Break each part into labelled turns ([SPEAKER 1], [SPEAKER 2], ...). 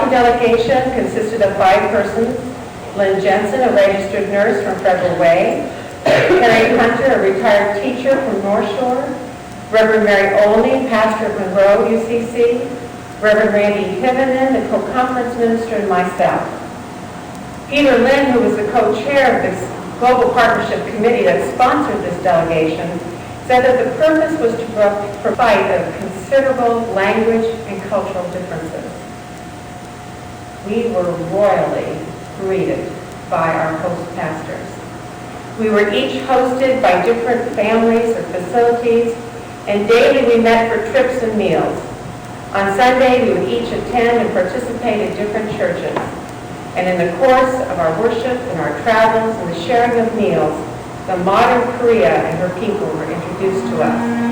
[SPEAKER 1] walking delegation consisted of 5 persons: Lynn Jensen, a registered nurse from Federal Way; Harry Hunter, a retired teacher from North Shore; Reverend Mary Olney, pastor of Monroe UCC; Reverend Randy Hivenen, the co-conference minister, and myself. Peter Lynn, who was the co-chair of this Global Partnership Committee that sponsored this delegation, said that the purpose was to provide of considerable language and cultural differences. We were royally greeted by our host pastors. We were each hosted by different families or facilities, and daily we met for trips and meals. On Sunday, we would each attend and participate in different churches. And in the course of our worship and our travels and the sharing of meals, the modern Korea and her people were introduced to us.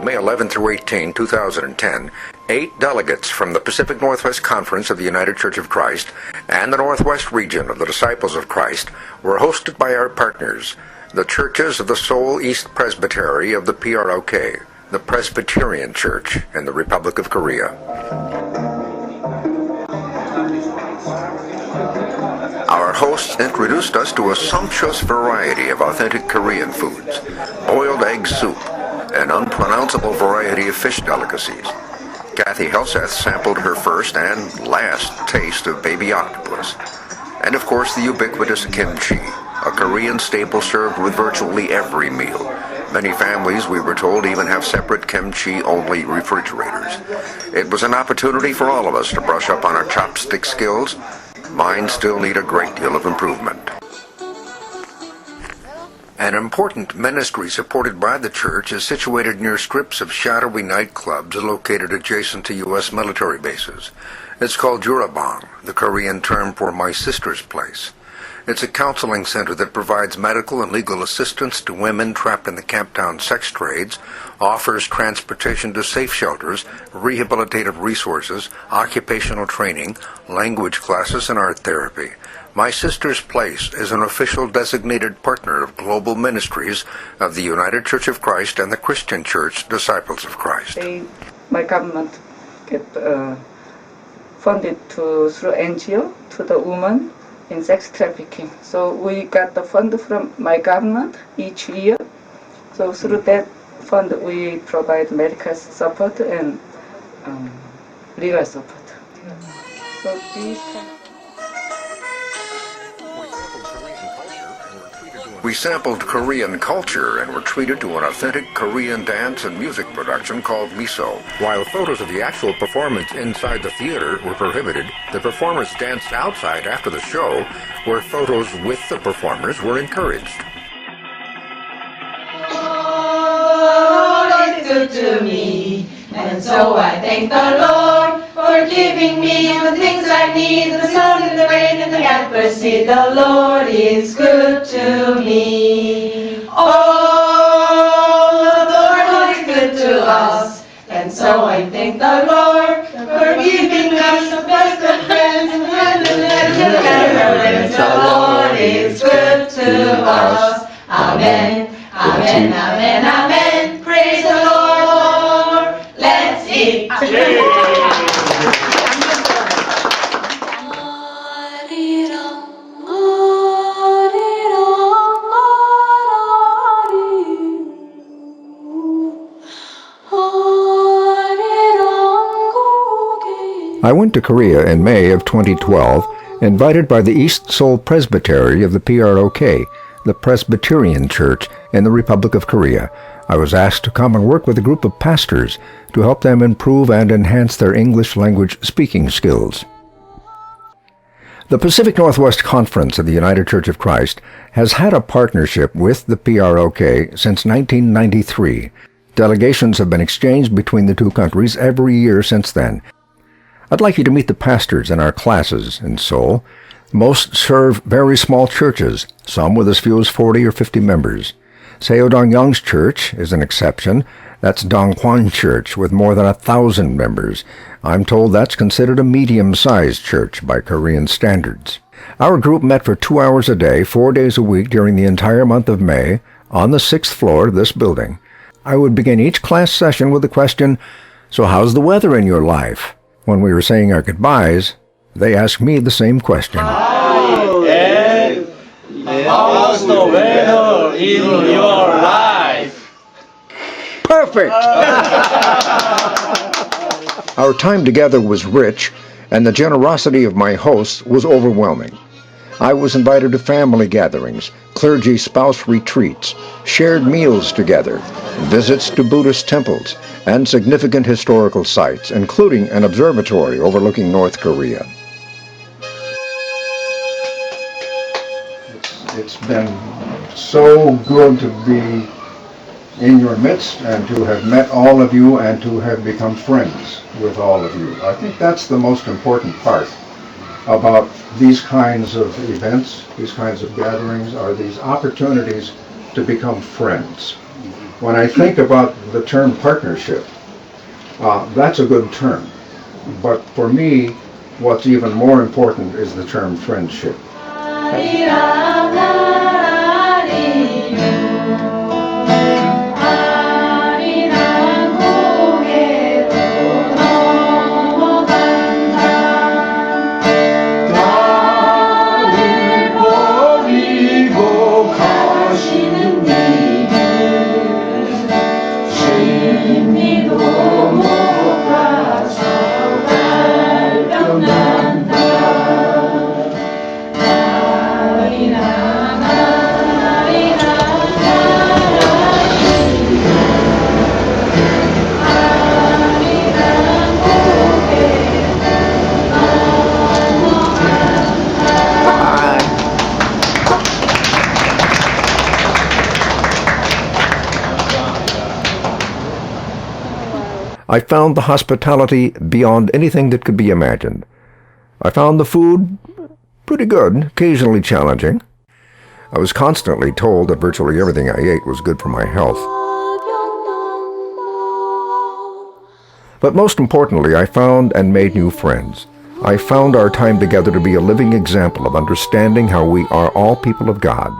[SPEAKER 2] May 11 through 18, 2010, 8 delegates from the Pacific Northwest Conference of the United Church of Christ and the Northwest region of the Disciples of Christ were hosted by our partners, the churches of the Seoul East Presbytery of the PROK, the Presbyterian Church in the Republic of Korea. Our hosts introduced us to a sumptuous variety of authentic Korean foods, boiled egg soup, an unpronounceable variety of fish delicacies. Kathy Helseth sampled her first and last taste of baby octopus. And of course the ubiquitous kimchi, a Korean staple served with virtually every meal. Many families, we were told, even have separate kimchi-only refrigerators. It was an opportunity for all of us to brush up on our chopstick skills. Mine still need a great deal of improvement. An important ministry supported by the church is situated near strips of shadowy nightclubs located adjacent to U.S. military bases. It's called Jurabang, the Korean term for my sister's place. It's a counseling center that provides medical and legal assistance to women trapped in the Camptown sex trades, offers transportation to safe shelters, rehabilitative resources, occupational training, language classes, and art therapy. My Sister's Place is an official designated partner of global ministries of the United Church of Christ and the Christian Church Disciples of Christ.
[SPEAKER 3] My government get funded through NGO to the women in sex trafficking. So we got the fund from my government each year. So through that fund we provide medical support and legal support. So these
[SPEAKER 2] We sampled Korean culture and were treated to an authentic Korean dance and music production called Miso. While photos of the actual performance inside the theater were prohibited, the performers danced outside after the show, where photos with the performers were encouraged.
[SPEAKER 4] Oh, it's good to me, and so I thank the Lord for giving me the things I need, the sun and the rain and the adversity. The Lord is good to me. Oh, the Lord is good to us, and so I thank the Lord for giving us the best of friends and the Lord is good to us. Amen, amen, amen, amen. Praise the Lord. Let's eat.
[SPEAKER 2] I went to Korea in May of 2012, invited by the East Seoul Presbytery of the PROK, the Presbyterian Church in the Republic of Korea. I was asked to come and work with a group of pastors to help them improve and enhance their English language speaking skills. The Pacific Northwest Conference of the United Church of Christ has had a partnership with the PROK since 1993. Delegations have been exchanged between the two countries every year since then. I'd like you to meet the pastors in our classes in Seoul. Most serve very small churches, some with as few as 40 or 50 members. Seo Dong-young's church is an exception. That's Dongkwon Church with more than 1,000 members. I'm told that's considered a medium-sized church by Korean standards. Our group met for 2 hours a day, 4 days a week during the entire month of May on the 6th floor of this building. I would begin each class session with the question, "So how's the weather in your life?" When we were saying our goodbyes, they asked me the same question.
[SPEAKER 5] And how's the weather in your life?
[SPEAKER 2] Perfect! Our time together was rich, and the generosity of my hosts was overwhelming. I was invited to family gatherings, clergy spouse retreats, shared meals together, visits to Buddhist temples, and significant historical sites, including an observatory overlooking North Korea. It's been so good to be in your midst and to have met all of you and to have become friends with all of you. I think that's the most important part about these kinds of events, these kinds of gatherings, are these opportunities to become friends. When I think about the term partnership, that's a good term. But for me, what's even more important is the term friendship.
[SPEAKER 4] Marina.
[SPEAKER 2] I found the hospitality beyond anything that could be imagined. I found the food pretty good, occasionally challenging. I was constantly told that virtually everything I ate was good for my health. But most importantly, I found and made new friends. I found our time together to be a living example of understanding how we are all people of God,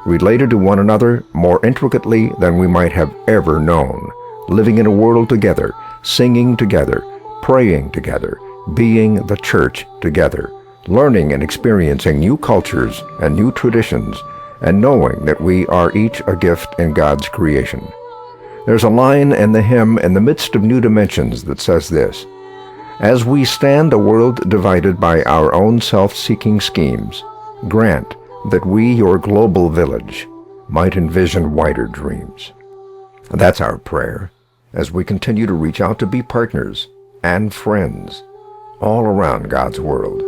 [SPEAKER 2] related to one another more intricately than we might have ever known, living in a world together, singing together, praying together, being the church together, learning and experiencing new cultures and new traditions, and knowing that we are each a gift in God's creation. There's a line in the hymn In the Midst of New Dimensions that says this: "As we stand a world divided by our own self-seeking schemes, grant that we, your global village, might envision wider dreams." That's our prayer as we continue to reach out to be partners and friends all around God's world.